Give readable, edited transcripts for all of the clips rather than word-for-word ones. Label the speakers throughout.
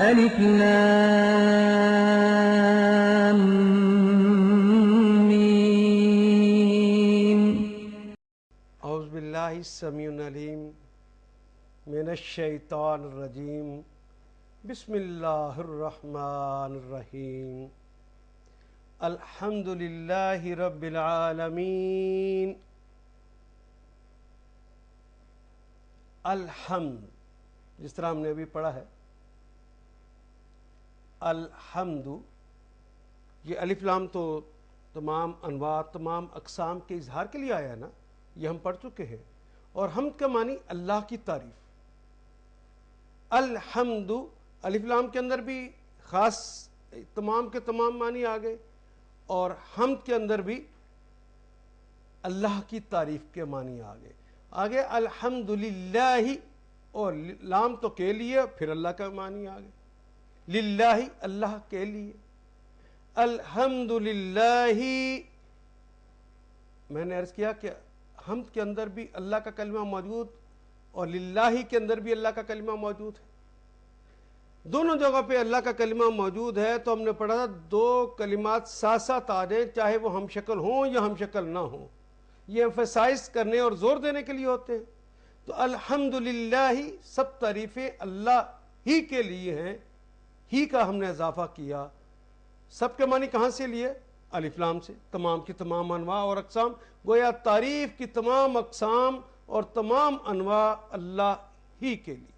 Speaker 1: الف لام میم
Speaker 2: اعوذ باللہ السمیع العلیم من الشیطان الرجیم بسم اللہ الرحمن الرحیم الحمد للہ رب العالمین الحمد، جس طرح ہم نے ابھی پڑھا ہے الحمد، یہ الف لام تو تمام انواع تمام اقسام کے اظہار کے لیے آیا ہے نا، یہ ہم پڑھ چکے ہیں۔ اور حمد کا معنی اللہ کی تعریف۔ الحمد الف لام کے اندر بھی خاص تمام کے تمام معنی آ گئے، اور حمد کے اندر بھی اللہ کی تعریف کے معنی آ گئے۔ آگے الحمدللہ، اور لام تو کے لیے، پھر اللہ کا معنی آ گئے، للہ اللہ کے لیے۔ الحمدللہ، میں نے عرض کیا کہ حمد کے اندر بھی اللہ کا کلمہ موجود، اور للہ کے اندر بھی اللہ کا کلمہ موجود ہے۔ دونوں جگہ پہ اللہ کا کلمہ موجود ہے، تو ہم نے پڑھا تھا دو کلمات ساتھ ساتھ آ جائیں، چاہے وہ ہم شکل ہوں یا ہم شکل نہ ہوں، یہ ایمفیسائز کرنے اور زور دینے کے لیے ہوتے ہیں۔ تو الحمدللہ، سب تعریفیں اللہ ہی کے لیے ہیں، ہی کا ہم نے اضافہ کیا۔ سب کے معنی کہاں سے لیے؟ الف لام سے، تمام کی تمام انواع اور اقسام، گویا تعریف کی تمام اقسام اور تمام انواع اللہ ہی کے لیے۔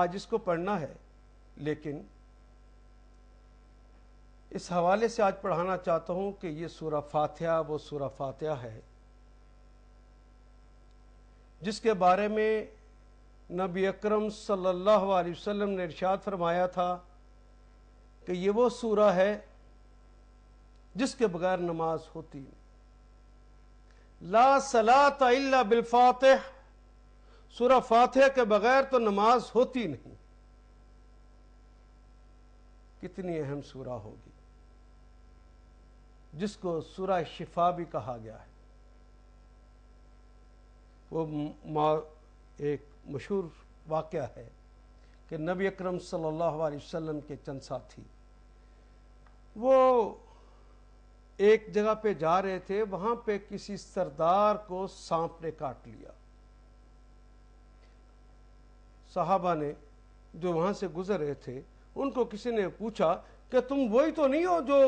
Speaker 2: آج اس کو پڑھنا ہے، لیکن اس حوالے سے آج پڑھانا چاہتا ہوں کہ یہ سورہ فاتحہ وہ سورہ فاتحہ ہے جس کے بارے میں نبی اکرم صلی اللہ علیہ وسلم نے ارشاد فرمایا تھا کہ یہ وہ سورہ ہے جس کے بغیر نماز ہوتی نہیں۔ لا صلاۃ الا بالفاتح، سورہ فاتحہ کے بغیر تو نماز ہوتی نہیں۔ کتنی اہم سورہ ہوگی، جس کو سورہ شفا بھی کہا گیا ہے۔ وہ ایک مشہور واقعہ ہے کہ نبی اکرم صلی اللہ علیہ وسلم کے چند ساتھی وہ ایک جگہ پہ جا رہے تھے، وہاں پہ کسی سردار کو سانپ نے کاٹ لیا۔ صحابہ نے جو وہاں سے گزر رہے تھے، ان کو کسی نے پوچھا کہ تم وہی تو نہیں ہو جو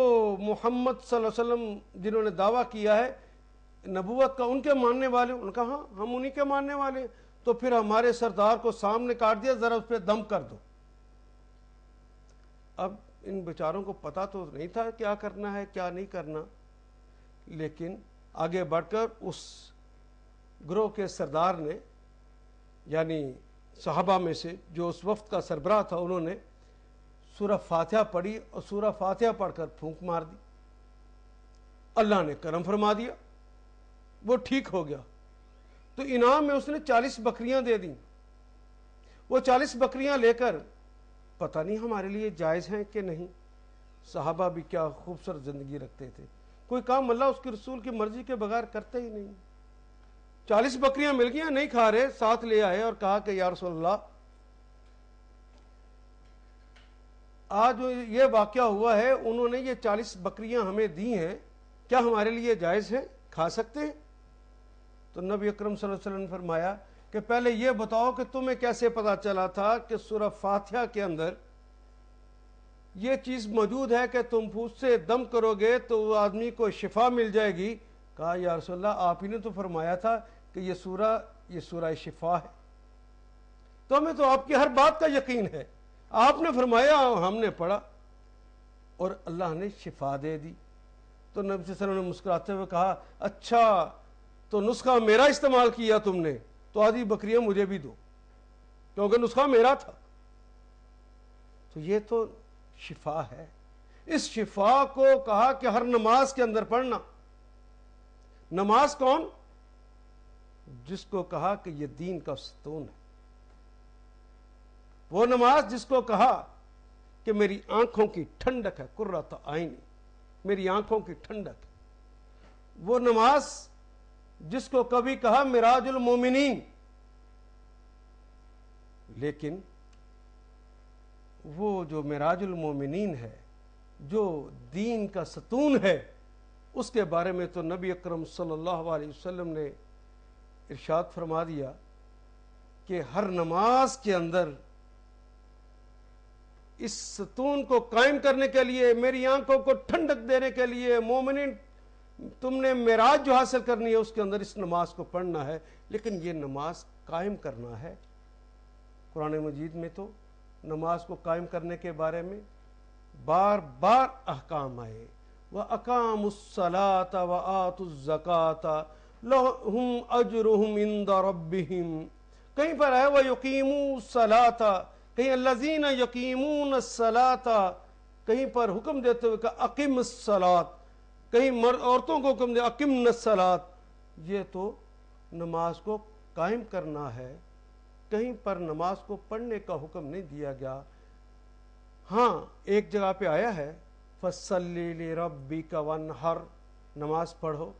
Speaker 2: محمد صلی اللہ علیہ وسلم جنہوں نے دعویٰ کیا ہے نبوت کا، ان کے ماننے والے؟ ان کا ہاں، ہم انہی کے ماننے والے ہیں۔ تو پھر ہمارے سردار کو سانپ نے کاٹ دیا، ذرا اس پہ دم کر دو۔ اب ان بیچاروں کو پتا تو نہیں تھا کیا کرنا ہے کیا نہیں کرنا، لیکن آگے بڑھ کر اس گروہ کے سردار نے، یعنی صحابہ میں سے جو اس وفد کا سربراہ تھا، انہوں نے سورہ فاتحہ پڑھی، اور سورہ فاتحہ پڑھ کر پھونک مار دی۔ اللہ نے کرم فرما دیا، وہ ٹھیک ہو گیا۔ تو انعام میں اس نے 40 بکریاں دے دیں۔ وہ 40 بکریاں لے کر، پتہ نہیں ہمارے لیے جائز ہیں کہ نہیں، صحابہ بھی کیا خوبصورت زندگی رکھتے تھے، کوئی کام اللہ اس کے رسول کی مرضی کے بغیر کرتے ہی نہیں۔ 40 بکریاں مل گیا، نہیں کھا رہے، ساتھ لے آئے اور کہا کہ یا رسول اللہ، آج یہ واقعہ ہوا ہے، انہوں نے یہ 40 بکریاں ہمیں دی ہیں، کیا ہمارے لیے جائز ہیں، کھا سکتے ہیں؟ تو نبی اکرم صلی اللہ علیہ وسلم نے فرمایا کہ پہلے یہ بتاؤ کہ تمہیں کیسے پتا چلا تھا کہ سورہ فاتحہ کے اندر یہ چیز موجود ہے کہ تم اس سے دم کرو گے تو وہ آدمی کو شفا مل جائے گی؟ کہا یا رسول اللہ، آپ ہی نے تو فرمایا تھا کہ یہ سورہ شفا ہے، تو ہمیں تو آپ کی ہر بات کا یقین ہے، آپ نے فرمایا، ہم نے پڑھا، اور اللہ نے شفا دے دی۔ تو نبی صلی اللہ علیہ وسلم نے مسکراتے ہوئے کہا، اچھا تو نسخہ میرا استعمال کیا تم نے، تو آدھی بکریاں مجھے بھی دو، کیونکہ نسخہ میرا تھا۔ تو یہ تو شفا ہے۔ اس شفا کو کہا کہ ہر نماز کے اندر پڑھنا۔ نماز کون؟ جس کو کہا کہ یہ دین کا ستون ہے، وہ نماز جس کو کہا کہ میری آنکھوں کی ٹھنڈک ہے، قرۃ عینی، میری آنکھوں کی ٹھنڈک ہے۔ وہ نماز جس کو کبھی کہا مراج المومنین، لیکن وہ جو معراج المومنین ہے، جو دین کا ستون ہے، اس کے بارے میں تو نبی اکرم صلی اللہ علیہ وسلم نے ارشاد فرما دیا کہ ہر نماز کے اندر اس ستون کو قائم کرنے کے لیے، میری آنکھوں کو ٹھنڈک دینے کے لیے، مومنین تم نے معراج جو حاصل کرنی ہے اس کے اندر اس نماز کو پڑھنا ہے، لیکن یہ نماز قائم کرنا ہے۔ قرآن مجید میں تو نماز کو قائم کرنے کے بارے میں بار بار احکام آئے، وَأَقَامُوا الصَّلَاةَ وَآتُوا الزَّكَاةَ لَهُمْ أَجْرُهُمْ عِندَ رَبِّهِمْ، کہیں پر ہے وَيُقِيمُوا الصَّلَاةَ، کہیں الَّذِينَ يُقِيمُونَ الصَّلَاةَ، کہیں پر حکم دیتے ہوئے کہ اقم الصلاۃ، کہیں عورتوں کو حکم دیا اقمن الصلاۃ، یہ تو نماز کو قائم کرنا ہے، کہیں پر نماز کو پڑھنے کا حکم نہیں دیا گیا۔ ہاں ایک جگہ پہ آیا ہے فَصَلِّ لِرَبِّكَ وَانْحَرْ، نماز پڑھو۔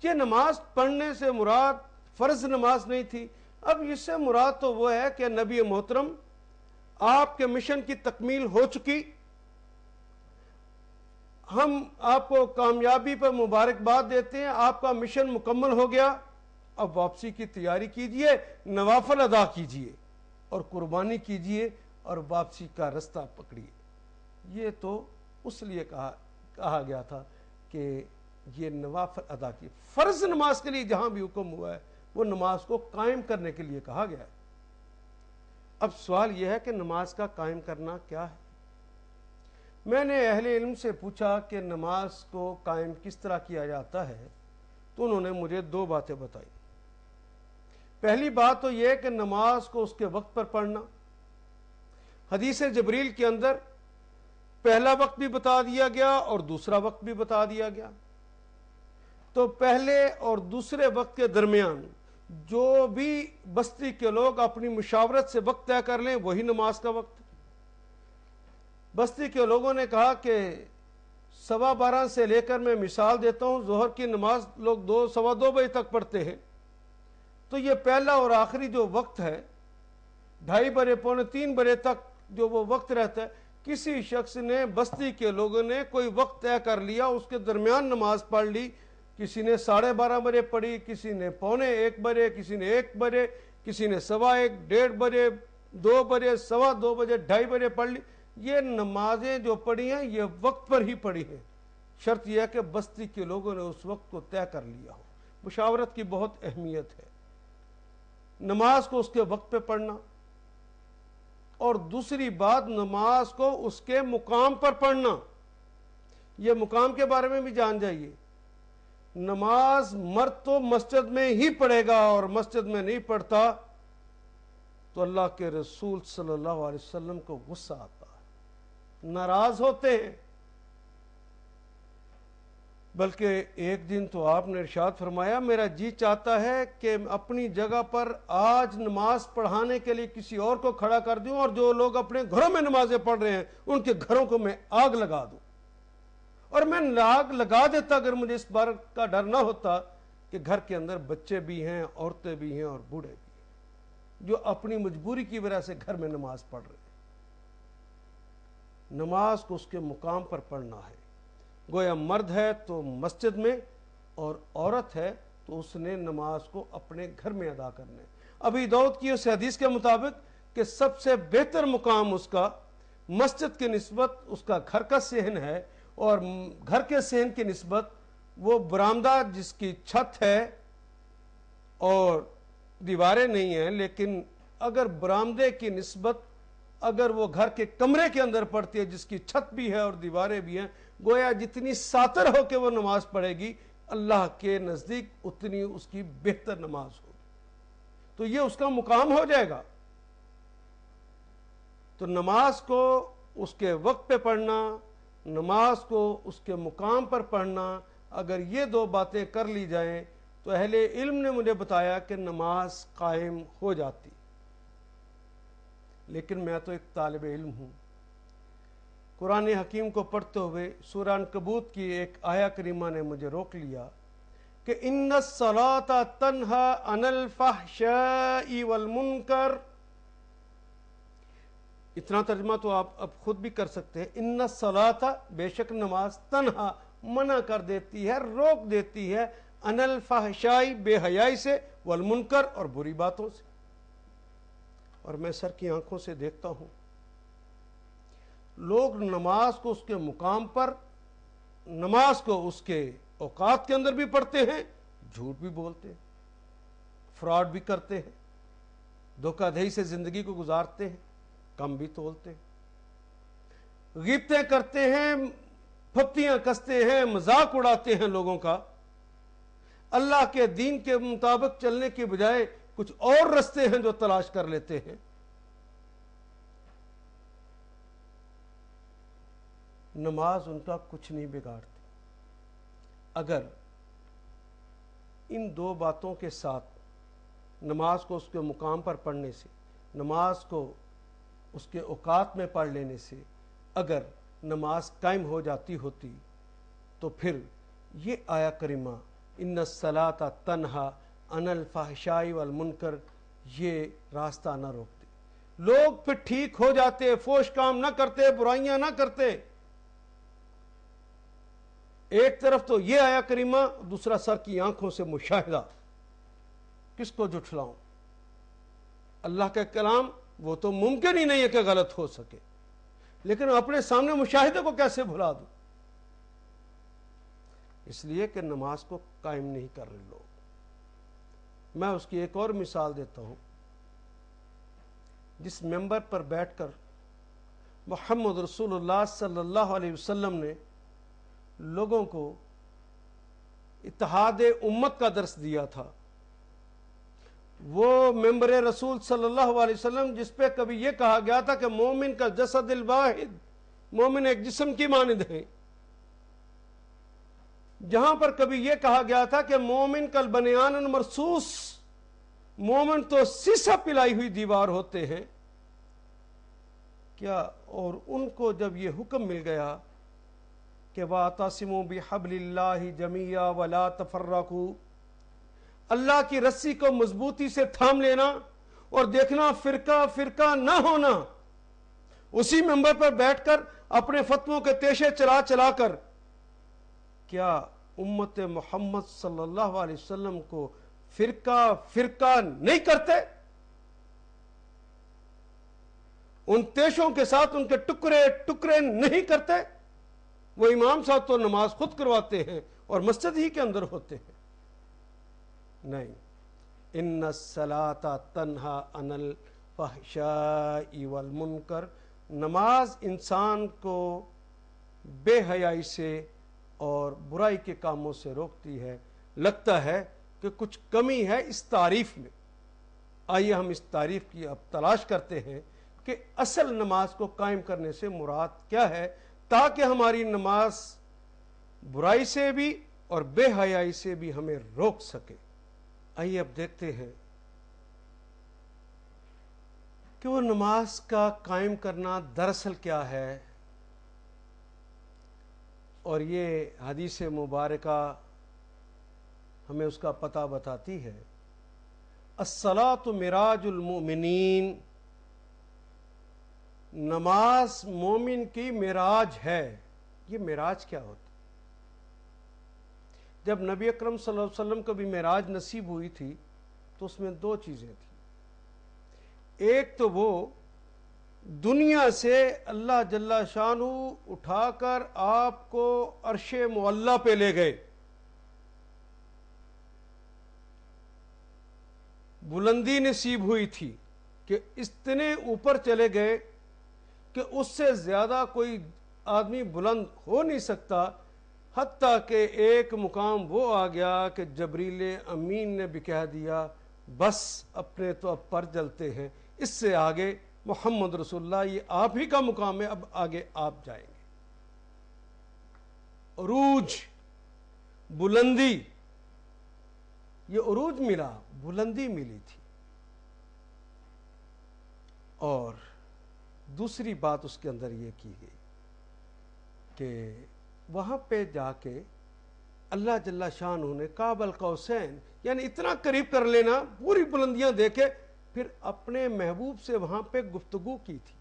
Speaker 2: یہ نماز پڑھنے سے مراد فرض نماز نہیں تھی، اب اس سے مراد تو وہ ہے کہ نبی محترم آپ کے مشن کی تکمیل ہو چکی، ہم آپ کو کامیابی پر مبارکباد دیتے ہیں، آپ کا مشن مکمل ہو گیا، اب واپسی کی تیاری کیجئے، نوافل ادا کیجئے اور قربانی کیجئے اور واپسی کا رستہ پکڑیے۔ یہ تو اس لیے کہا گیا تھا کہ یہ نوافل ادا کی، فرض نماز کے لیے جہاں بھی حکم ہوا ہے وہ نماز کو قائم کرنے کے لیے کہا گیا ہے۔ اب سوال یہ ہے کہ نماز کا قائم کرنا کیا ہے؟ میں نے اہل علم سے پوچھا کہ نماز کو قائم کس طرح کیا جاتا ہے، تو انہوں نے مجھے دو باتیں بتائی۔ پہلی بات تو یہ کہ نماز کو اس کے وقت پر پڑھنا، حدیث جبریل کے اندر پہلا وقت بھی بتا دیا گیا اور دوسرا وقت بھی بتا دیا گیا، تو پہلے اور دوسرے وقت کے درمیان جو بھی بستی کے لوگ اپنی مشاورت سے وقت طے کر لیں وہی نماز کا وقت۔ بستی کے لوگوں نے کہا کہ 12:15 سے لے کر میں مثال دیتا ہوں، ظہر کی نماز لوگ 2:15 بجے تک پڑھتے ہیں، تو یہ پہلا اور آخری جو وقت ہے 2:30 بجے 2:45 بجے تک جو وہ وقت رہتا ہے، کسی شخص نے، بستی کے لوگوں نے کوئی وقت طے کر لیا، اس کے درمیان نماز پڑھ لی، کسی نے 12:30 بجے پڑھی، کسی نے 1:45 بجے، کسی نے 1 بجے، کسی نے 1:15 1:30 بجے 2 بجے 2:15 بجے 2:30 بجے پڑھ لی۔ یہ نمازیں جو پڑھی ہیں یہ وقت پر ہی پڑھی ہیں، شرط یہ ہے کہ بستی کے لوگوں نے اس وقت کو طے کر لیا ہو۔ مشاورت کی بہت اہمیت ہے، نماز کو اس کے وقت پہ پڑھنا، اور دوسری بات نماز کو اس کے مقام پر پڑھنا۔ یہ مقام کے بارے میں بھی جان جائیے، نماز مرد تو مسجد میں ہی پڑھے گا، اور مسجد میں نہیں پڑھتا تو اللہ کے رسول صلی اللہ علیہ وسلم کو غصہ آتا ہے، ناراض ہوتے ہیں۔ بلکہ ایک دن تو آپ نے ارشاد فرمایا میرا جی چاہتا ہے کہ اپنی جگہ پر آج نماز پڑھانے کے لیے کسی اور کو کھڑا کر دوں، اور جو لوگ اپنے گھروں میں نمازیں پڑھ رہے ہیں ان کے گھروں کو میں آگ لگا دوں، اور میں آگ لگا دیتا اگر مجھے اس بات کا ڈر نہ ہوتا کہ گھر کے اندر بچے بھی ہیں، عورتیں بھی ہیں اور بوڑھے بھی ہیں جو اپنی مجبوری کی وجہ سے گھر میں نماز پڑھ رہے ہیں۔ نماز کو اس کے مقام پر پڑھنا ہے، گویا مرد ہے تو مسجد میں اور عورت ہے تو اس نے نماز کو اپنے گھر میں ادا کرنا ہے۔ ابی داؤد کی اس حدیث کے مطابق کہ سب سے بہتر مقام اس کا مسجد کی نسبت اس کا گھر کا صحن ہے، اور گھر کے صحن کی نسبت وہ برآمدہ جس کی چھت ہے اور دیواریں نہیں ہیں، لیکن اگر برآمدے کی نسبت اگر وہ گھر کے کمرے کے اندر پڑتی ہے جس کی چھت بھی ہے اور دیواریں بھی ہیں، گویا جتنی ساتر ہو کے وہ نماز پڑھے گی اللہ کے نزدیک اتنی اس کی بہتر نماز ہوگی، تو یہ اس کا مقام ہو جائے گا۔ تو نماز کو اس کے وقت پہ پڑھنا، نماز کو اس کے مقام پر پڑھنا، اگر یہ دو باتیں کر لی جائیں تو اہل علم نے مجھے بتایا کہ نماز قائم ہو جاتی۔ لیکن میں تو ایک طالب علم ہوں، قرآن حکیم کو پڑھتے ہوئے سورہ عنکبوت کی ایک آیہ کریمہ نے مجھے روک لیا کہ ان الصلاۃ تنہی عن الفحشاء والمنکر، اتنا ترجمہ تو آپ اب خود بھی کر سکتے ہیں، ان الصلاۃ، بے شک نماز، تنہا، منع کر دیتی ہے، روک دیتی ہے، عن الفحشاء، بے حیائی سے، والمنکر، اور بری باتوں سے۔ اور میں سر کی آنکھوں سے دیکھتا ہوں لوگ نماز کو اس کے مقام پر، نماز کو اس کے اوقات کے اندر بھی پڑھتے ہیں، جھوٹ بھی بولتے ہیں، فراڈ بھی کرتے ہیں، دھوکہ دہی سے زندگی کو گزارتے ہیں، کم بھی تولتے ہیں، غیبتیں کرتے ہیں، پھپتیاں کستے ہیں، مذاق اڑاتے ہیں لوگوں کا، اللہ کے دین کے مطابق چلنے کی بجائے کچھ اور رستے ہیں جو تلاش کر لیتے ہیں۔ نماز ان کا کچھ نہیں بگاڑتی اگر ان دو باتوں کے ساتھ، نماز کو اس کے مقام پر پڑھنے سے، نماز کو اس کے اوقات میں پڑھ لینے سے اگر نماز قائم ہو جاتی ہوتی تو پھر یہ آیا کریمہ ان الصلاۃ تنہا عن الفحشاء والمنکر یہ راستہ نہ روکتے، لوگ پھر ٹھیک ہو جاتے، فوش کام نہ کرتے، برائیاں نہ کرتے۔ ایک طرف تو یہ آیا کریمہ، دوسرا سر کی آنکھوں سے مشاہدہ۔ کس کو جھٹلاؤں؟ اللہ کا کلام وہ تو ممکن ہی نہیں ہے کہ غلط ہو سکے، لیکن اپنے سامنے مشاہدے کو کیسے بھلا دوں؟ اس لیے کہ نماز کو قائم نہیں کر رہے لوگ۔ میں اس کی ایک اور مثال دیتا ہوں۔ جس ممبر پر بیٹھ کر محمد رسول اللہ صلی اللہ علیہ وسلم نے لوگوں کو اتحاد امت کا درس دیا تھا، وہ ممبر رسول صلی اللہ علیہ وسلم جس پہ کبھی یہ کہا گیا تھا کہ مومن کا جسد الواحد، مومن ایک جسم کی مانند ہے، جہاں پر کبھی یہ کہا گیا تھا کہ مومن کل بنیان مرصوص، مومن تو سیسا پلائی ہوئی دیوار ہوتے ہیں کیا؟ اور ان کو جب یہ حکم مل گیا کہ وَاعْتَصِمُوا بِحَبْلِ اللَّهِ جَمِيعًا وَلَا تَفَرَّقُوا، اللہ کی رسی کو مضبوطی سے تھام لینا اور دیکھنا فرقہ فرقہ نہ ہونا۔ اسی ممبر پر بیٹھ کر اپنے فتووں کے تیشے چلا چلا کر کیا امت محمد صلی اللہ علیہ وسلم کو فرقہ فرقہ نہیں کرتے؟ ان تیشوں کے ساتھ ان کے ٹکڑے ٹکڑے نہیں کرتے؟ وہ امام صاحب تو نماز خود کرواتے ہیں اور مسجد ہی کے اندر ہوتے ہیں۔ نہیں، ان الصلاۃ تنہا عن الفحشاء والمنکر، نماز انسان کو بے حیائی سے اور برائی کے کاموں سے روکتی ہے۔ لگتا ہے کہ کچھ کمی ہے اس تعریف میں، آئیے ہم اس تعریف کی اب تلاش کرتے ہیں کہ اصل نماز کو قائم کرنے سے مراد کیا ہے، تاکہ ہماری نماز برائی سے بھی اور بے حیائی سے بھی ہمیں روک سکے۔ آئیے اب دیکھتے ہیں کہ وہ نماز کا قائم کرنا دراصل کیا ہے، اور یہ حدیث مبارکہ ہمیں اس کا پتہ بتاتی ہے۔ الصلاۃ معراج المؤمنین، نماز مومن کی معراج ہے۔ یہ معراج کیا ہوتا؟ جب نبی اکرم صلی اللہ علیہ وسلم کو بھی معراج نصیب ہوئی تھی تو اس میں دو چیزیں تھیں۔ ایک تو وہ دنیا سے اللہ جل شانہ اٹھا کر آپ کو عرش معلی پہ لے گئے، بلندی نصیب ہوئی تھی کہ اتنے اوپر چلے گئے کہ اس سے زیادہ کوئی آدمی بلند ہو نہیں سکتا، حتیٰ کہ ایک مقام وہ آ گیا کہ جبریل امین نے بھی کہہ دیا بس اپنے تو اب پر جلتے ہیں، اس سے آگے محمد رسول اللہ یہ آپ ہی کا مقام ہے، اب آگے آپ جائیں گے۔ عروج، بلندی، یہ عروج ملا، بلندی ملی تھی۔ اور دوسری بات اس کے اندر یہ کی گئی کہ وہاں پہ جا کے اللہ جل شانہ نے قاب القوسین، یعنی اتنا قریب کر لینا، پوری بلندیاں دیکھے، پھر اپنے محبوب سے وہاں پہ گفتگو کی تھی۔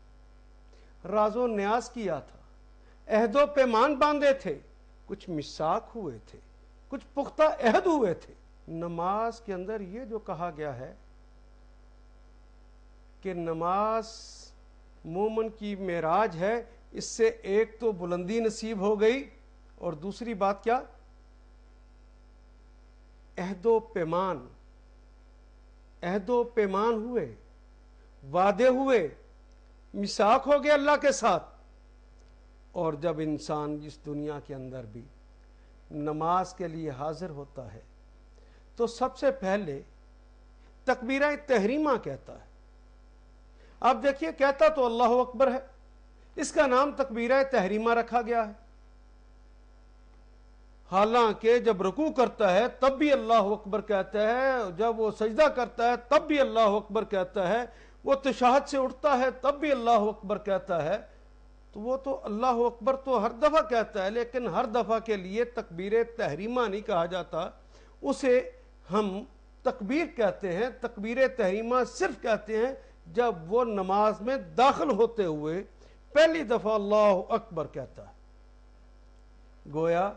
Speaker 2: راز و نیاز کیا تھا، عہد و پیمان باندھے تھے، کچھ میثاق ہوئے تھے، کچھ پختہ عہد ہوئے تھے۔ نماز کے اندر یہ جو کہا گیا ہے کہ نماز مومن کی معراج ہے، اس سے ایک تو بلندی نصیب ہو گئی، اور دوسری بات کیا؟ عہد و پیمان ہوئے، وعدے ہوئے، میثاق ہو گئے اللہ کے ساتھ۔ اور جب انسان اس دنیا کے اندر بھی نماز کے لیے حاضر ہوتا ہے تو سب سے پہلے تکبیرہ تحریمہ کہتا ہے۔ آپ دیکھیے، کہتا تو اللہ اکبر ہے، اس کا نام تکبیرہ تحریمہ رکھا گیا ہے، حالانکہ جب رکوع کرتا ہے تب بھی اللہ اکبر کہتا ہے، جب وہ سجدہ کرتا ہے تب بھی اللہ اکبر کہتا ہے، وہ تشہد سے اٹھتا ہے تب بھی اللہ اکبر کہتا ہے۔ تو وہ تو اللہ اکبر تو ہر دفعہ کہتا ہے، لیکن ہر دفعہ کے لیے تکبیر تحریمہ نہیں کہا جاتا، اسے ہم تکبیر کہتے ہیں۔ تکبیر تحریمہ صرف کہتے ہیں جب وہ نماز میں داخل ہوتے ہوئے پہلی دفعہ اللہ اکبر کہتا ہے۔ گویا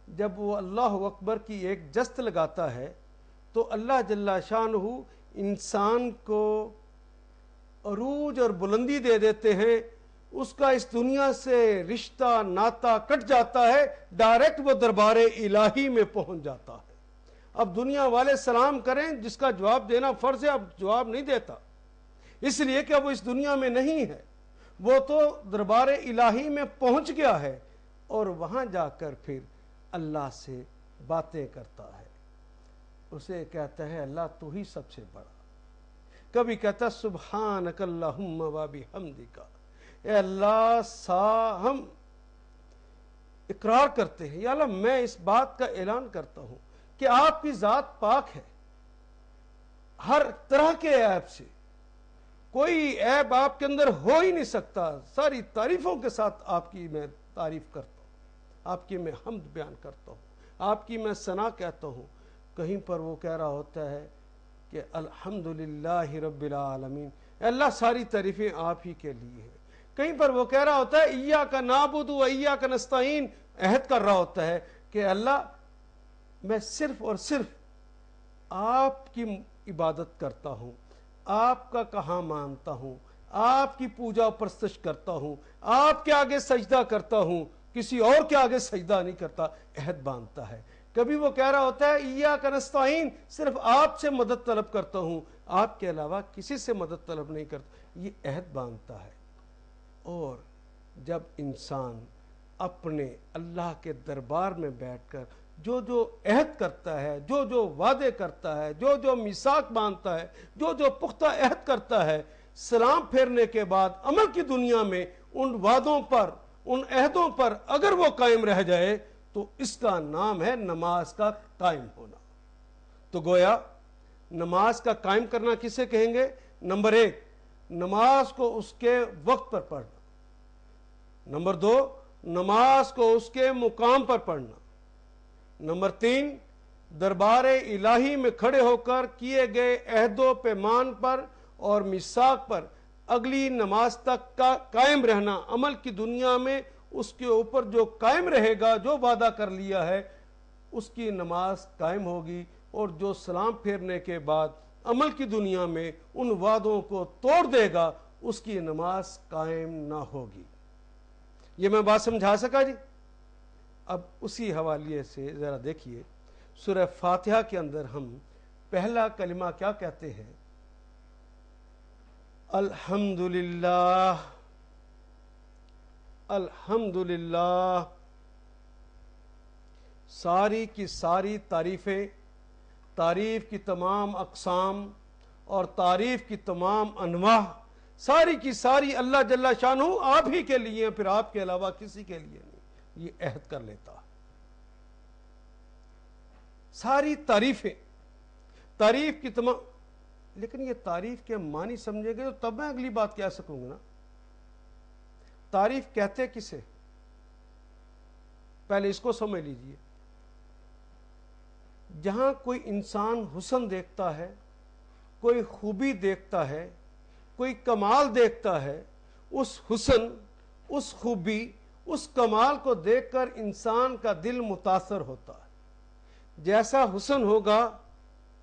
Speaker 2: جب وہ اللہ اکبر کی ایک جست لگاتا ہے تو اللہ جل شانہ انسان کو عروج اور بلندی دے دیتے ہیں، اس کا اس دنیا سے رشتہ ناتا کٹ جاتا ہے، ڈائریکٹ وہ دربار الہی میں پہنچ جاتا ہے۔ اب دنیا والے سلام کریں، جس کا جواب دینا فرض ہے، اب جواب نہیں دیتا، اس لیے کہ وہ اس دنیا میں نہیں ہے، وہ تو دربار الہی میں پہنچ گیا ہے، اور وہاں جا کر پھر اللہ سے باتیں کرتا ہے، اسے کہتا ہے اللہ تو ہی سب سے بڑا۔ کبھی کہتا سبحانک اللہم و بحمدک، اے اللہ ہم اقرار کرتے ہیں، یا اللہ میں اس بات کا اعلان کرتا ہوں کہ آپ کی ذات پاک ہے ہر طرح کے عیب سے، کوئی عیب آپ کے اندر ہو ہی نہیں سکتا، ساری تعریفوں کے ساتھ آپ کی میں تعریف کرتا ہوں، آپ کی میں حمد بیان کرتا ہوں، آپ کی میں ثنا کہتا ہوں۔ کہیں پر وہ کہہ رہا ہوتا ہے کہ الحمدللہ رب العالمین، اللہ ساری تعریفیں آپ ہی کے لیے ہیں۔ کہیں پر وہ کہہ رہا ہوتا ہے ایاک نعبد و ایاک نستعین، عہد کر رہا ہوتا ہے کہ اللہ میں صرف اور صرف آپ کی عبادت کرتا ہوں، آپ کا کہاں مانتا ہوں، آپ کی پوجا پرستش کرتا ہوں، آپ کے آگے سجدہ کرتا ہوں، کسی اور کے آگے سجدہ نہیں کرتا، عہد باندھتا ہے۔ کبھی وہ کہہ رہا ہوتا ہے ایاک نستعین، صرف آپ سے مدد طلب کرتا ہوں، آپ کے علاوہ کسی سے مدد طلب نہیں کرتا، یہ عہد باندھتا ہے۔ اور جب انسان اپنے اللہ کے دربار میں بیٹھ کر جو جو عہد کرتا ہے، جو جو وعدے کرتا ہے، جو جو میثاق باندھتا ہے، جو جو پختہ عہد کرتا ہے، سلام پھیرنے کے بعد عمل کی دنیا میں ان وعدوں پر، ان عہدوں پر اگر وہ قائم رہ جائے تو اس کا نام ہے نماز کا قائم ہونا۔ تو گویا نماز کا قائم کرنا کسے کہیں گے؟ نمبر ایک، نماز کو اس کے وقت پر پڑھنا۔ نمبر دو، نماز کو اس کے مقام پر پڑھنا۔ نمبر تین، دربار الہی میں کھڑے ہو کر کیے گئے عہد و پیمان پر اور میثاق پر اگلی نماز تک کا قائم رہنا۔ عمل کی دنیا میں اس کے اوپر جو قائم رہے گا، جو وعدہ کر لیا ہے، اس کی نماز قائم ہوگی، اور جو سلام پھیرنے کے بعد عمل کی دنیا میں ان وعدوں کو توڑ دے گا، اس کی نماز قائم نہ ہوگی۔ یہ میں بات سمجھا سکا جی؟ اب اسی حوالے سے ذرا دیکھیے، سورہ فاتحہ کے اندر ہم پہلا کلمہ کیا کہتے ہیں؟ الحمدللہ، الحمدللہ۔ ساری کی ساری تعریفیں، تعریف کی تمام اقسام اور تعریف کی تمام انواع، ساری کی ساری اللہ جل شانہ آپ ہی کے لیے، پھر آپ کے علاوہ کسی کے لیے نہیں، یہ عہد کر لیتا ہے۔ ساری تعریفیں، تعریف کی تمام، لیکن یہ تعریف کے معنی سمجھے گے تو تب میں اگلی بات کہہ سکوں گا نا۔ تعریف کہتے کسے؟ پہلے اس کو سمجھ لیجئے۔ جہاں کوئی انسان حسن دیکھتا ہے، کوئی خوبی دیکھتا ہے، کوئی کمال دیکھتا ہے، اس حسن، اس خوبی، اس کمال کو دیکھ کر انسان کا دل متاثر ہوتا ہے۔ جیسا حسن ہوگا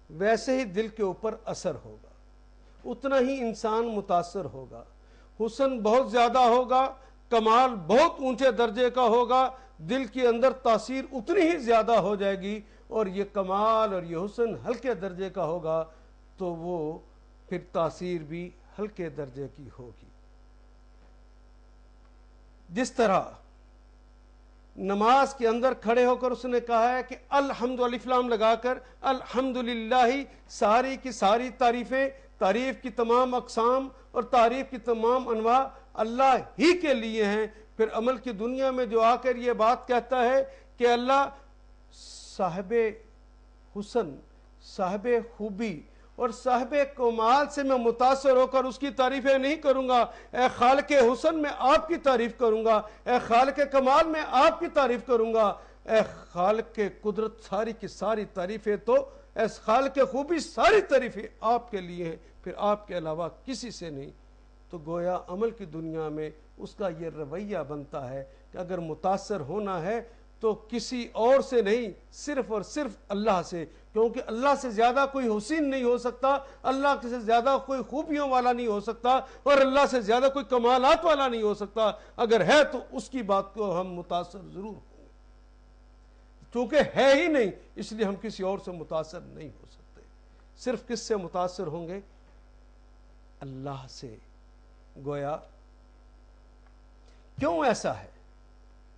Speaker 2: ویسے ہی دل کے اوپر اثر ہوگا، اتنا ہی انسان متاثر ہوگا۔ حسن بہت زیادہ ہوگا، کمال بہت اونچے درجے کا ہوگا، دل کے اندر تاثیر اتنی ہی زیادہ ہو جائے گی، اور یہ کمال اور یہ حسن ہلکے درجے کا ہوگا تو وہ پھر تاثیر بھی ہلکے درجے کی ہوگی۔ جس طرح نماز کے اندر کھڑے ہو کر اس نے کہا ہے کہ الحمد الف لام لگا کر الحمدللہ، ساری کی ساری تعریفیں، تعریف کی تمام اقسام اور تعریف کی تمام انواع اللہ ہی کے لیے ہیں۔ پھر عمل کی دنیا میں جو آ کر یہ بات کہتا ہے کہ اللہ صاحب حسن، صاحب خوبی اور صاحب کمال سے میں متاثر ہو کر اس کی تعریفیں نہیں کروں گا، اے خالق حسن میں آپ کی تعریف کروں گا، اے خالق کمال میں آپ کی تعریف کروں گا، اے خالق قدرت ساری کی ساری تعریفیں تو، اے خالق خوبی ساری تعریفیں آپ کے لیے ہیں، پھر آپ کے علاوہ کسی سے نہیں۔ تو گویا عمل کی دنیا میں اس کا یہ رویہ بنتا ہے کہ اگر متاثر ہونا ہے تو کسی اور سے نہیں، صرف اور صرف اللہ سے، کیونکہ اللہ سے زیادہ کوئی حسین نہیں ہو سکتا، اللہ سے زیادہ کوئی خوبیوں والا نہیں ہو سکتا، اور اللہ سے زیادہ کوئی کمالات والا نہیں ہو سکتا۔ اگر ہے تو اس کی بات کو ہم متاثر ضرور ہوں گے، چونکہ ہے ہی نہیں اس لیے ہم کسی اور سے متاثر نہیں ہو سکتے۔ صرف کس سے متاثر ہوں گے؟ اللہ سے۔ گویا کیوں ایسا ہے؟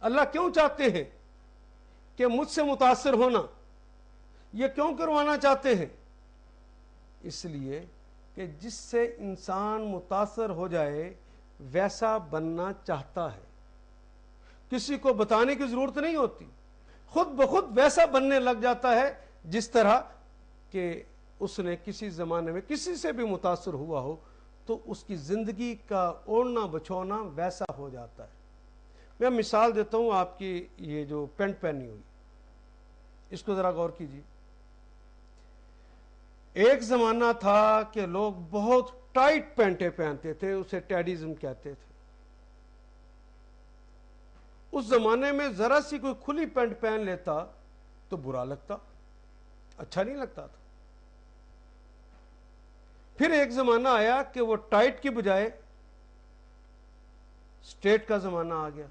Speaker 2: اللہ کیوں چاہتے ہیں کہ مجھ سے متاثر ہونا؟ یہ کیوں کروانا چاہتے ہیں؟ اس لیے کہ جس سے انسان متاثر ہو جائے ویسا بننا چاہتا ہے، کسی کو بتانے کی ضرورت نہیں ہوتی، خود بخود ویسا بننے لگ جاتا ہے جس طرح کہ اس نے کسی زمانے میں کسی سے بھی متاثر ہوا ہو تو اس کی زندگی کا اوڑھنا بچھونا ویسا ہو جاتا ہے۔ میں مثال دیتا ہوں، آپ کی یہ جو پینٹ پہنی ہوئی، اس کو ذرا غور کیجیے۔ ایک زمانہ تھا کہ لوگ بہت ٹائٹ پینٹیں پہنتے تھے، اسے ٹیڈیزم کہتے تھے۔ اس زمانے میں ذرا سی کوئی کھلی پینٹ پہن لیتا تو برا لگتا، اچھا نہیں لگتا تھا۔ پھر ایک زمانہ آیا کہ وہ ٹائٹ کی بجائے سٹریٹ کا زمانہ آ گیا،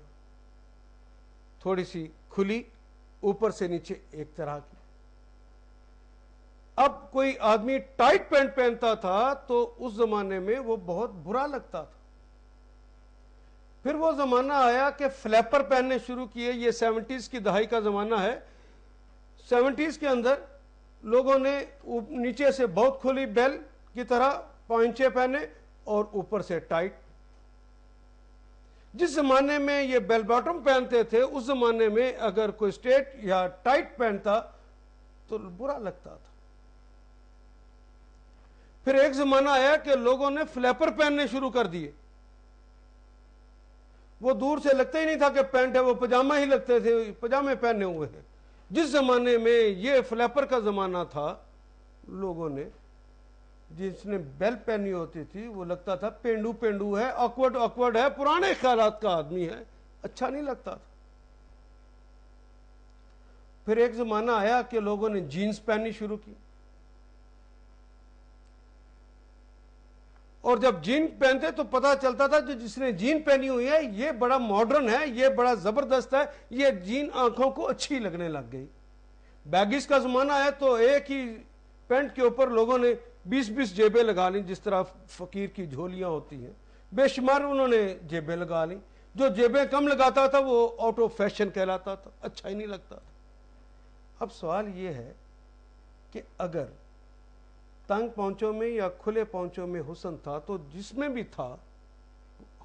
Speaker 2: تھوڑی سی کھلی، اوپر سے نیچے ایک طرح کی۔ اب کوئی آدمی ٹائٹ پینٹ پہنتا تھا تو اس زمانے میں وہ بہت برا لگتا تھا۔ پھر وہ زمانہ آیا کہ فلیپر پہننے شروع کیے، یہ 70s کی دہائی کا زمانہ ہے۔ 70s کے اندر لوگوں نے نیچے سے بہت کھلی بیل کی طرح پوائنچے پہنے اور اوپر سے ٹائٹ۔ جس زمانے میں یہ بیل باٹم پہنتے تھے اس زمانے میں اگر کوئی سٹریٹ یا ٹائٹ پہنتا تو برا لگتا تھا۔ پھر ایک زمانہ آیا کہ لوگوں نے فلیپر پہننے شروع کر دیے، وہ دور سے لگتا ہی نہیں تھا کہ پینٹ ہے، وہ پجامہ ہی لگتے تھے، پجامے پہنے ہوئے ہیں۔ جس زمانے میں یہ فلیپر کا زمانہ تھا، لوگوں نے جس نے بیل پہنی ہوتی تھی وہ لگتا تھا پینڈو پینڈو ہے، آکورڈ ہے، پرانے خیالات کا آدمی ہے، اچھا نہیں لگتا تھا۔ پھر ایک زمانہ آیا کہ لوگوں نے جینز پہننی شروع کی، اور جب جین پہنتے تو پتا چلتا تھا جو جس نے جین پہنی ہوئی ہے یہ بڑا ماڈرن ہے، یہ بڑا زبردست ہے، یہ جین آنکھوں کو اچھی لگنے لگ گئی۔ بیگیز کا زمانہ ہے تو ایک ہی پینٹ کے اوپر لوگوں نے 20 جیبیں لگا لیں، جس طرح فقیر کی جھولیاں ہوتی ہیں، بے شمار انہوں نے جیبیں لگا لیں۔ جو جیبیں کم لگاتا تھا وہ آؤٹ آف فیشن کہلاتا تھا، اچھا ہی نہیں لگتا تھا۔ اب سوال یہ ہے کہ اگر تنگ پونچوں میں یا کھلے پونچوں میں حسن تھا تو جس میں بھی تھا،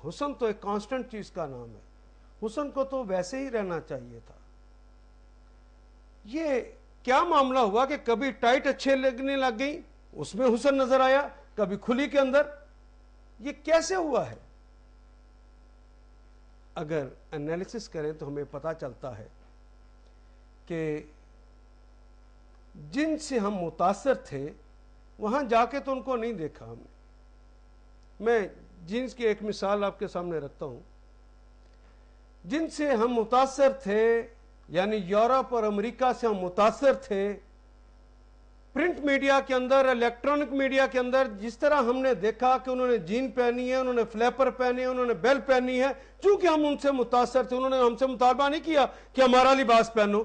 Speaker 2: حسن تو ایک کانسٹنٹ چیز کا نام ہے، حسن کو تو ویسے ہی رہنا چاہیے تھا۔ یہ کیا معاملہ ہوا کہ کبھی ٹائٹ اچھے لگنے لگ گئی، اس میں حسن نظر آیا، کبھی کھلی کے اندر؟ یہ کیسے ہوا ہے؟ اگر انالیسس کریں تو ہمیں پتا چلتا ہے کہ جن سے ہم متاثر تھے وہاں جا کے تو ان کو نہیں دیکھا ہم نے۔ میں جینس کی ایک مثال آپ کے سامنے رکھتا ہوں۔ جن سے ہم متاثر تھے، یعنی یورپ اور امریکہ سے ہم متاثر تھے، پرنٹ میڈیا کے اندر، الیکٹرانک میڈیا کے اندر جس طرح ہم نے دیکھا کہ انہوں نے جین پہنی ہے، انہوں نے فلیپر پہنے، انہوں نے بیل پہنی ہے، چونکہ ہم ان سے متاثر تھے، انہوں نے ہم سے مطالبہ نہیں کیا کہ ہمارا لباس پہنو،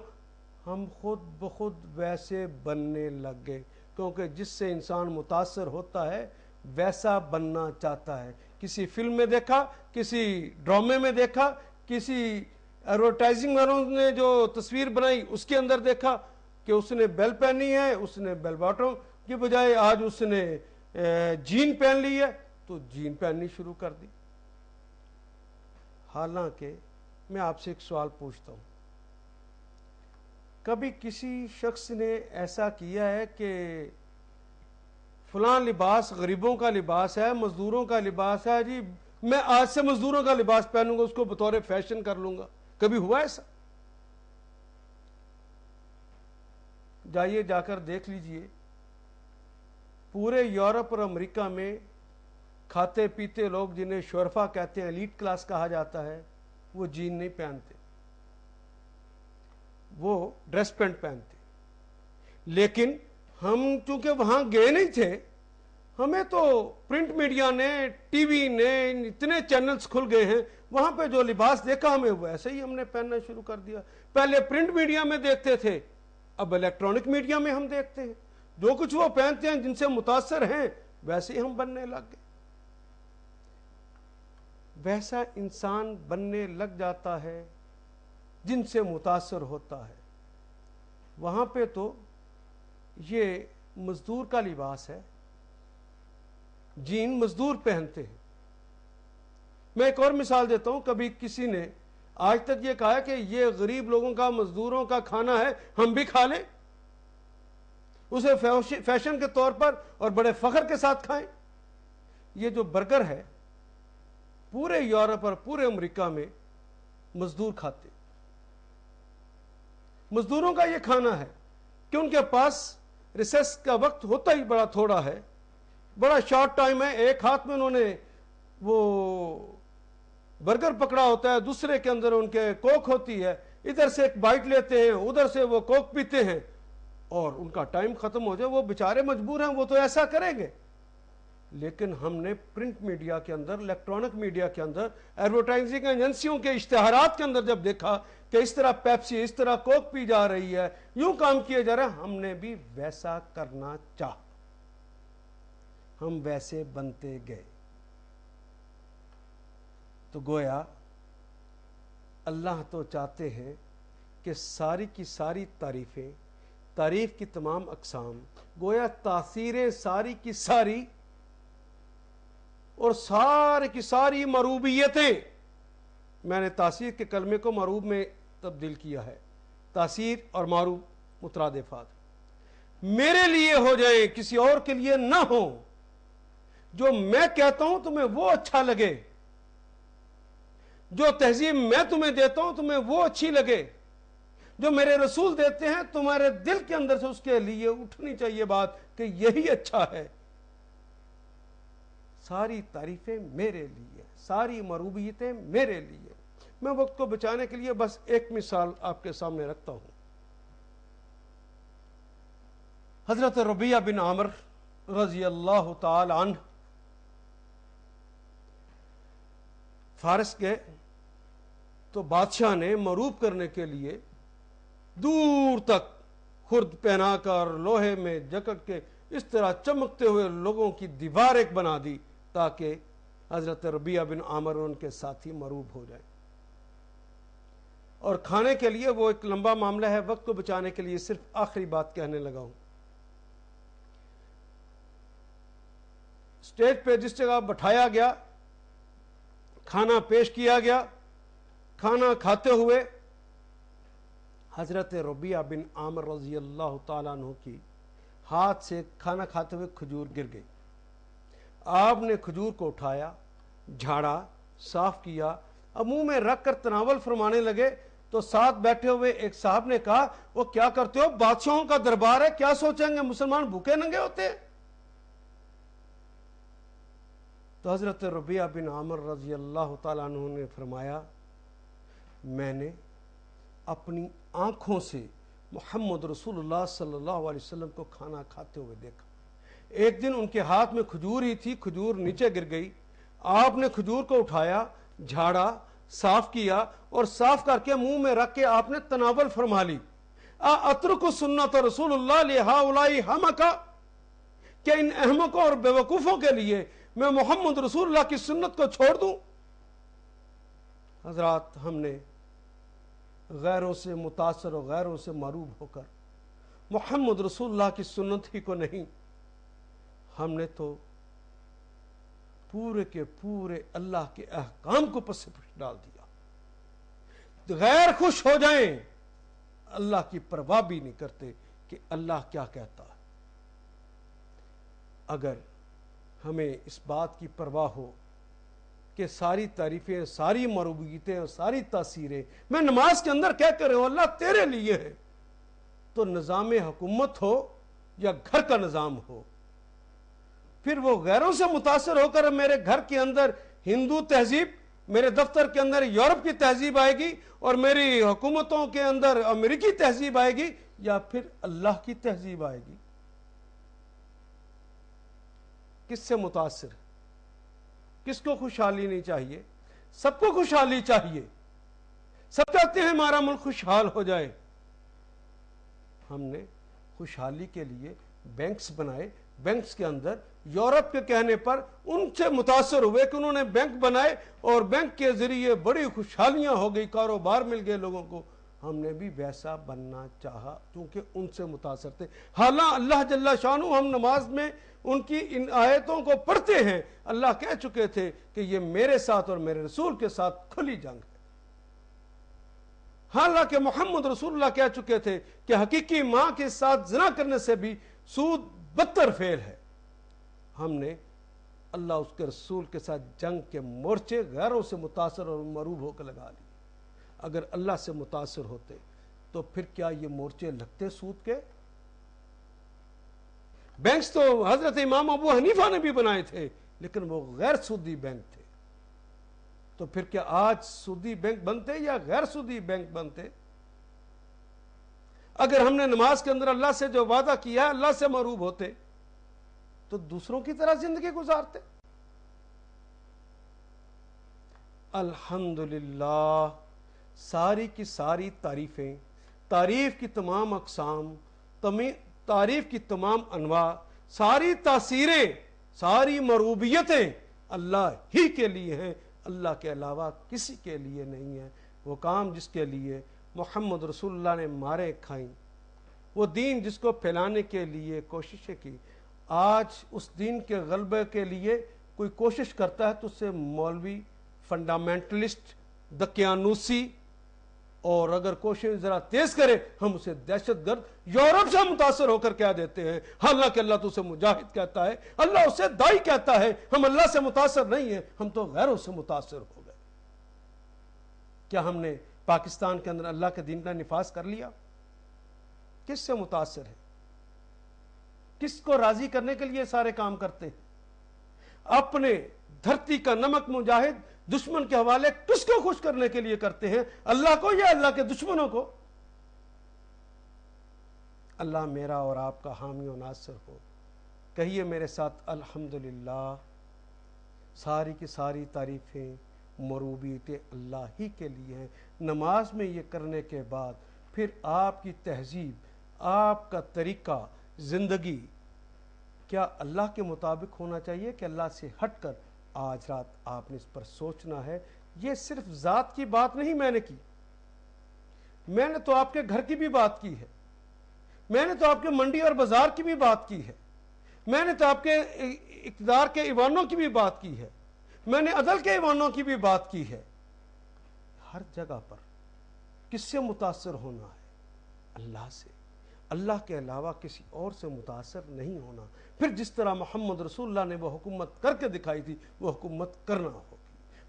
Speaker 2: ہم خود بخود ویسے بننے لگ گئے، کیونکہ جس سے انسان متاثر ہوتا ہے ویسا بننا چاہتا ہے۔ کسی فلم میں دیکھا، کسی ڈرامے میں دیکھا، کسی ایڈورٹائزنگ والوں نے جو تصویر بنائی اس کے اندر دیکھا کہ اس نے بیل پہنی ہے، اس نے بیل باٹم کی بجائے آج اس نے جین پہن لی ہے تو جین پہننی شروع کر دی۔ حالانکہ میں آپ سے ایک سوال پوچھتا ہوں، کبھی کسی شخص نے ایسا کیا ہے کہ فلاں لباس غریبوں کا لباس ہے، مزدوروں کا لباس ہے، جی میں آج سے مزدوروں کا لباس پہنوں گا، اس کو بطور فیشن کر لوں گا؟ کبھی ہوا ایسا؟ جائیے جا کر دیکھ لیجئے، پورے یورپ اور امریکہ میں کھاتے پیتے لوگ جنہیں شورفا کہتے ہیں، ایلیٹ کلاس کہا جاتا ہے، وہ جین نہیں پہنتے، وہ ڈریس پینٹ پہنتے۔ لیکن ہم چونکہ وہاں گئے نہیں تھے، ہمیں تو پرنٹ میڈیا نے، ٹی وی نے، اتنے چینلز کھل گئے ہیں، وہاں پہ جو لباس دیکھا ہمیں وہ ایسے ہی ہم نے پہننا شروع کر دیا۔ پہلے پرنٹ میڈیا میں دیکھتے تھے، اب الیکٹرانک میڈیا میں ہم دیکھتے ہیں، جو کچھ وہ پہنتے ہیں جن سے متاثر ہیں ویسے ہی ہم بننے لگ گئے۔ ویسا انسان بننے لگ جاتا ہے جن سے متاثر ہوتا ہے۔ وہاں پہ تو یہ مزدور کا لباس ہے، جین مزدور پہنتے ہیں۔ میں ایک اور مثال دیتا ہوں، کبھی کسی نے آج تک یہ کہا کہ یہ غریب لوگوں کا، مزدوروں کا کھانا ہے، ہم بھی کھا لیں، اسے فیشن کے طور پر اور بڑے فخر کے ساتھ کھائیں؟ یہ جو برگر ہے پورے یورپ اور پورے امریکہ میں مزدور کھاتے، مزدوروں کا یہ کھانا ہے کہ ان کے پاس ریسیس کا وقت ہوتا ہی بڑا تھوڑا ہے، بڑا شارٹ ٹائم ہے، ایک ہاتھ میں انہوں نے وہ برگر پکڑا ہوتا ہے، دوسرے کے اندر ان کے کوک ہوتی ہے، ادھر سے ایک بائٹ لیتے ہیں، ادھر سے وہ کوک پیتے ہیں، اور ان کا ٹائم ختم ہو جائے، وہ بیچارے مجبور ہیں، وہ تو ایسا کریں گے۔ لیکن ہم نے پرنٹ میڈیا کے اندر، الیکٹرانک میڈیا کے اندر، ایڈورٹائزنگ ایجنسیوں کے اشتہارات کے اندر جب دیکھا کہ اس طرح پیپسی، اس طرح کوک پی جا رہی ہے، یوں کام کیے جا رہے ہیں، ہم نے بھی ویسا کرنا چاہا، ہم ویسے بنتے گئے۔ تو گویا اللہ تو چاہتے ہیں کہ ساری کی ساری تعریفیں، تعریف کی تمام اقسام، گویا تاثیریں ساری کی ساری اور ساری کی ساری مروبیتیں، میں نے تاثیر کے کلمے کو مروب میں تبدیل کیا ہے، تاثیر اور مروب مترادفات، میرے لیے ہو جائیں، کسی اور کے لیے نہ ہو۔ جو میں کہتا ہوں تمہیں وہ اچھا لگے، جو تہذیب میں تمہیں دیتا ہوں تمہیں وہ اچھی لگے، جو میرے رسول دیتے ہیں تمہارے دل کے اندر سے اس کے لیے اٹھنی چاہیے بات کہ یہی اچھا ہے۔ ساری تعریفیں میرے لیے، ساری مروبیتیں میرے لیے۔ میں وقت کو بچانے کے لیے بس ایک مثال آپ کے سامنے رکھتا ہوں۔ حضرت ربیعہ بن عامر رضی اللہ تعالی عنہ فارس کے، تو بادشاہ نے مروب کرنے کے لیے دور تک خرد پہنا کر لوہے میں جکڑ کے اس طرح چمکتے ہوئے لوگوں کی دیوار ایک بنا دی تاکہ حضرت ربیعہ بن عامر ان کے ساتھی مروب ہو جائیں۔ اور کھانے کے لیے وہ ایک لمبا معاملہ ہے، وقت کو بچانے کے لیے صرف آخری بات کہنے لگا ہوں۔ اسٹیج پہ جس جگہ بٹھایا گیا، کھانا پیش کیا گیا، کھانا کھاتے ہوئے حضرت ربیعہ بن عامر رضی اللہ تعالیٰ عنہ کی ہاتھ سے کھانا کھاتے ہوئے کھجور گر گئی۔ آپ نے کھجور کو اٹھایا، جھاڑا، صاف کیا، اب منہ میں رکھ کر تناول فرمانے لگے تو ساتھ بیٹھے ہوئے ایک صاحب نے کہا، وہ کیا کرتے ہو؟ بادشاہوں کا دربار ہے، کیا سوچیں گے مسلمان بھوکے ننگے ہوتے ہیں؟ تو حضرت ربیعہ بن عامر رضی اللہ تعالیٰ عنہ نے فرمایا، میں نے اپنی آنکھوں سے محمد رسول اللہ صلی اللہ علیہ وسلم کو کھانا کھاتے ہوئے دیکھا۔ ایک دن ان کے ہاتھ میں کھجور ہی تھی، کھجور نیچے گر گئی، آپ نے کھجور کو اٹھایا، جھاڑا، صاف کیا اور صاف کر کے منہ میں رکھ کے آپ نے تناول فرما لی۔ اترک سنت رسول اللہ لہؤلاء حمقا، کہ ان احمقوں اور بیوقوفوں کے لیے میں محمد رسول اللہ کی سنت کو چھوڑ دوں؟ حضرات، ہم نے غیروں سے متاثر اور غیروں سے معروب ہو کر محمد رسول اللہ کی سنت ہی کو نہیں، ہم نے تو پورے کے پورے اللہ کے احکام کو پس پش ڈال دیا۔ غیر خوش ہو جائیں، اللہ کی پرواہ بھی نہیں کرتے کہ اللہ کیا کہتا ہے۔ اگر ہمیں اس بات کی پرواہ ہو کہ ساری تعریفیں، ساری مربوبیتیں اور ساری تاثیریں میں نماز کے اندر کہہ کر رہا ہوں اللہ تیرے لیے ہے، تو نظام حکومت ہو یا گھر کا نظام ہو، پھر وہ غیروں سے متاثر ہو کر میرے گھر کے اندر ہندو تہذیب، میرے دفتر کے اندر یورپ کی تہذیب آئے گی اور میری حکومتوں کے اندر امریکی تہذیب آئے گی، یا پھر اللہ کی تہذیب آئے گی؟ کس سے متاثر؟ کس کو خوشحالی نہیں چاہیے؟ سب کو خوشحالی چاہیے، سب چاہتے ہیں ہمارا ملک خوشحال ہو جائے۔ ہم نے خوشحالی کے لیے بینکس بنائے، بینکس کے اندر یورپ کے کہنے پر ان سے متاثر ہوئے کہ انہوں نے بینک بنائے اور بینک کے ذریعے بڑی خوشحالیاں ہو گئی، کاروبار مل گئے لوگوں کو۔ ہم نے بھی ویسا بننا چاہا کیونکہ ان سے متاثر تھے۔ حالانکہ اللہ جل شانہ، ہم نماز میں ان کی ان آیتوں کو پڑھتے ہیں، اللہ کہہ چکے تھے کہ یہ میرے ساتھ اور میرے رسول کے ساتھ کھلی جنگ ہے۔ حالانکہ محمد رسول اللہ کہہ چکے تھے کہ حقیقی ماں کے ساتھ زنا کرنے سے بھی سود بدتر فعل ہے۔ ہم نے اللہ اس کے رسول کے ساتھ جنگ کے مورچے غیروں سے متاثر اور مروب ہو کے لگا لیے۔ اگر اللہ سے متاثر ہوتے تو پھر کیا یہ مورچے لگتے سود کے؟ بینکس تو حضرت امام ابو حنیفہ نے بھی بنائے تھے، لیکن وہ غیر سودی بینک تھے۔ تو پھر کیا آج سودی بینک بنتے یا غیر سودی بینک بنتے؟ اگر ہم نے نماز کے اندر اللہ سے جو وعدہ کیا ہے اللہ سے مروب ہوتے تو دوسروں کی طرح زندگی گزارتے۔ الحمدللہ، ساری کی ساری تعریفیں، تعریف کی تمام اقسام، تعریف کی تمام انواع، ساری تاثیریں، ساری مروبیتیں اللہ ہی کے لیے ہیں، اللہ کے علاوہ کسی کے لیے نہیں ہے۔ وہ کام جس کے لیے محمد رسول اللہ نے مارے کھائیں، وہ دین جس کو پھیلانے کے لیے کوششیں کی، آج اس دین کے غلبے کے لیے کوئی کوشش کرتا ہے تو اسے مولوی، فنڈامنٹلسٹ، دقیانوسی، اور اگر کوشش ذرا تیز کرے ہم اسے دہشت گرد، یورپ سے متاثر ہو کر کہہ دیتے ہیں۔ حالانکہ اللہ تو اسے مجاہد کہتا ہے، اللہ اسے دائی کہتا ہے۔ ہم اللہ سے متاثر نہیں ہیں، ہم تو غیروں سے متاثر ہو گئے۔ کیا ہم نے پاکستان کے اندر اللہ کے دین کا نفاذ کر لیا؟ کس سے متاثر ہے؟ کس کو راضی کرنے کے لیے سارے کام کرتے ہیں؟ اپنے دھرتی کا نمک مجاہد دشمن کے حوالے کس کو خوش کرنے کے لیے کرتے ہیں؟ اللہ کو یا اللہ کے دشمنوں کو؟ اللہ میرا اور آپ کا حامی و ناصر ہو۔ کہیے میرے ساتھ الحمدللہ، ساری کی ساری تعریفیں، مروبیتیں اللہ ہی کے لیے ہیں۔ نماز میں یہ کرنے کے بعد پھر آپ کی تہذیب، آپ کا طریقہ زندگی کیا اللہ کے مطابق ہونا چاہیے کہ اللہ سے ہٹ کر؟ آج رات آپ نے اس پر سوچنا ہے۔ یہ صرف ذات کی بات نہیں میں نے کی، میں نے تو آپ کے گھر کی بھی بات کی ہے، میں نے تو آپ کے منڈی اور بازار کی بھی بات کی ہے، میں نے تو آپ کے اقتدار کے ایوانوں کی بھی بات کی ہے، میں نے عدل کے ایوانوں کی بھی بات کی ہے۔ ہر جگہ پر کس سے متاثر ہونا ہے؟ اللہ سے۔ اللہ کے علاوہ کسی اور سے متاثر نہیں ہونا۔ پھر جس طرح محمد رسول اللہ نے وہ حکومت کر کے دکھائی تھی وہ حکومت کرنا ہوگی۔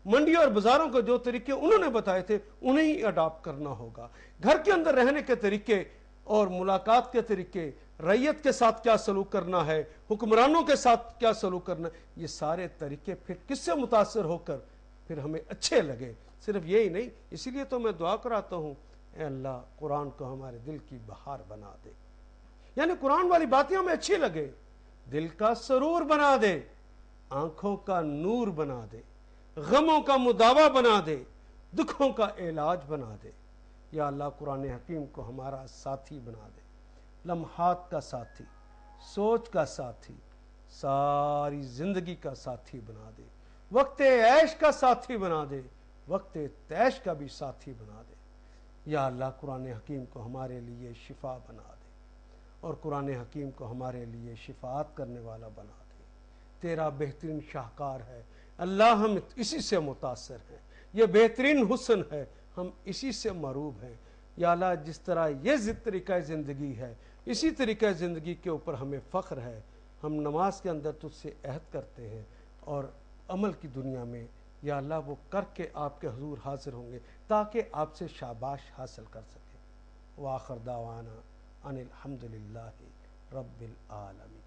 Speaker 2: منڈی اور بازاروں کو جو طریقے انہوں نے بتائے تھے انہیں ہی اڈاپٹ کرنا ہوگا۔ گھر کے اندر رہنے کے طریقے اور ملاقات کے طریقے، رعیت کے ساتھ کیا سلوک کرنا ہے، حکمرانوں کے ساتھ کیا سلوک کرنا ہے، یہ سارے طریقے پھر کس سے متاثر ہو کر پھر ہمیں اچھے لگے، صرف یہی نہیں، اسی لیے تو میں دعا کراتا ہوں، اے اللہ قرآن کو ہمارے دل کی بہار بنا دے، یعنی قرآن والی باتیں ہمیں اچھی لگے، دل کا سرور بنا دے، آنکھوں کا نور بنا دے، غموں کا مداوا بنا دے، دکھوں کا علاج بنا دے۔ یا اللہ قرآن حکیم کو ہمارا ساتھی بنا دے، لمحات کا ساتھی، سوچ کا ساتھی، ساری زندگی کا ساتھی بنا دے، وقت عیش کا ساتھی بنا دے، وقت تیش کا بھی ساتھی بنا دے۔ یا اللہ قرآن حکیم کو ہمارے لیے شفا بنا دے، اور قرآن حکیم کو ہمارے لیے شفاعت کرنے والا بنا دے۔ تیرا بہترین شاہکار ہے اللہ، ہم اسی سے متاثر ہیں، یہ بہترین حسن ہے، ہم اسی سے مروب ہیں۔ یا اللہ جس طرح یہ طریقہ زندگی ہے، اسی طریقہ زندگی کے اوپر ہمیں فخر ہے، ہم نماز کے اندر تجھ سے عہد کرتے ہیں، اور عمل کی دنیا میں یا اللہ وہ کر کے آپ کے حضور حاضر ہوں گے تاکہ آپ سے شاباش حاصل کر سکیں۔ وآخر دعوانا ان الحمدللہ رب العالمین۔